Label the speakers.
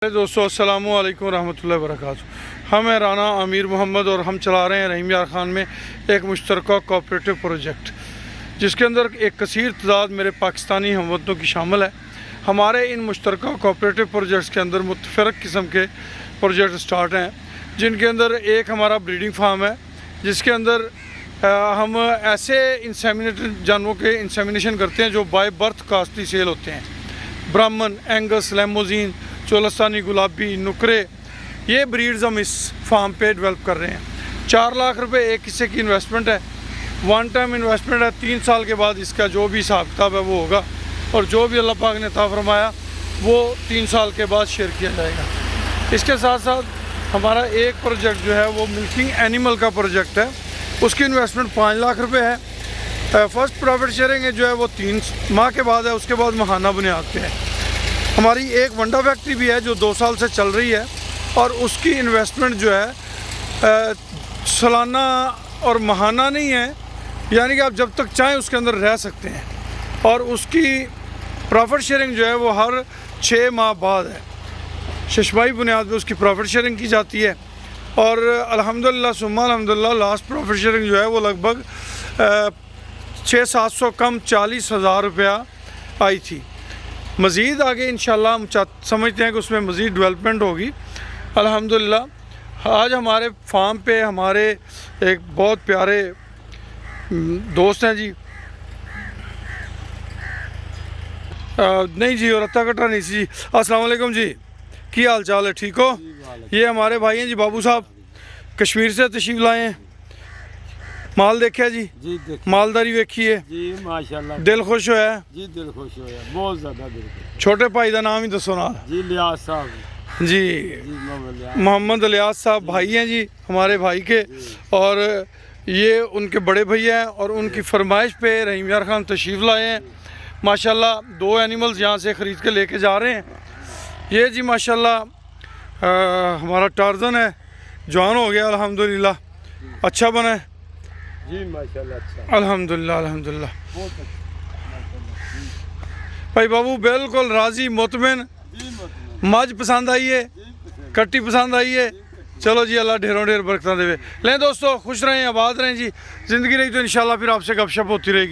Speaker 1: दोस्तों अस्सलाम वालेकुम रहमतुल्लाहि व बरकातुहू। हम हैं राना अमीर मोहम्मद और हम चला रहे हैं रहीम यार खान में एक मुश्तरका कोऑपरेटिव प्रोजेक्ट, जिसके अंदर एक कसीर तादाद मेरे पाकिस्तानी हमवतनों की शामिल है। हमारे इन मुश्तरका कोऑपरेटिव प्रोजेक्ट्स के अंदर मुतफ़रक़ किस्म के प्रोजेक्ट स्टार्ट हैं, जिनके अंदर एक हमारा ब्रीडिंग फार्म है, जिसके अंदर हम ऐसे इंसेमिनेटेड जानवरों के इंसेमिनेशन करते हैं जो बाय बर्थ कास्टली सेल होते हैं। ब्राह्मण, एंगस, लेमोजीन, चोलस्तानी गुलाबी, नुकरे, ये ब्रीड्स हम इस फार्म पे डेवलप कर रहे हैं। 4 लाख रुपए एक हिस्से की इन्वेस्टमेंट है, वन टाइम इन्वेस्टमेंट है। 3 साल के बाद इसका जो भी हिसाब किताब है वो होगा, और जो भी अल्लाह पाक ने अता फरमाया वो 3 साल के बाद शेयर किया जाएगा। इसके साथ साथ हमारा एक प्रोजेक्ट जो है वो मिल्किंग एनिमल का प्रोजेक्ट है, उसकी इन्वेस्टमेंट 5 लाख रुपये है। फर्स्ट प्रॉफिट शेयरिंग जो है वो 3 माह के बाद है, उसके बाद महाना बुनियाद पे है। हमारी एक वंडा फैक्ट्री भी है जो 2 साल से चल रही है, और उसकी इन्वेस्टमेंट जो है सालाना और महाना नहीं है, यानी कि आप जब तक चाहें उसके अंदर रह सकते हैं, और उसकी प्रॉफिट शेयरिंग जो है वो हर 6 माह बाद है। शशमाही बुनियाद पे उसकी प्रॉफिट शेयरिंग की जाती है, और अल्हम्दुलिल्लाह सुम्मा अल्हम्दुलिल्लाह लास्ट प्रॉफिट शेयरिंग जो है वो लगभग 600-700 कम 40,000 रुपया आई थी। मज़ीद आगे इंशाल्लाह हम समझते हैं कि उसमें मज़ीद डेवलपमेंट होगी। अल्हम्दुलिल्लाह आज हमारे फार्म पे हमारे एक बहुत प्यारे दोस्त हैं जी, नहीं जी, और रत्ता कटा नहीं जी। अस्सलाम वालेकुम जी, की हाल चाल है? ठीक हो? ये हमारे भाई हैं जी, बाबू साहब कश्मीर से तशरीफ लाए हैं। माल देखा जी? मालदारी वेखी है
Speaker 2: जी, माशाल्लाह।
Speaker 1: दिल खुश होया
Speaker 2: जी, दिल खुश होया, बहुत ज़्यादा दिल खुश।
Speaker 1: छोटे भाई का नाम ही दसो ना
Speaker 2: जी, लियाज साहब
Speaker 1: जी, मोहम्मद लियाज साहब भाई हैं जी हमारे भाई के, और ये उनके बड़े भैया हैं, और उनकी फरमाइश पे रहीम यार खान तशरीफ़ लाए हैं। माशाल्लाह 2 एनिमल्स यहाँ से ख़रीद के लेके जा रहे हैं। ये जी माशाल्लाह हमारा टार्जन है, जवान हो गया अल्हम्दुलिल्लाह, अच्छा बना है
Speaker 2: जी, माशाल्लाह। अच्छा,
Speaker 1: अल्हम्दुलिल्लाह अल्हम्दुलिल्लाह।
Speaker 2: बहुत अच्छा,
Speaker 1: भाई बाबू बिल्कुल राज़ी मुतमिन। मज पसंद आई है, कट्टी पसंद आई है? चलो जी, अल्लाह ढेरों ढेर बरकत देवे। लें दोस्तों, खुश रहें, आबाद रहें जी। ज़िंदगी रही तो इंशाल्लाह फिर आपसे गपशप होती रहेगी।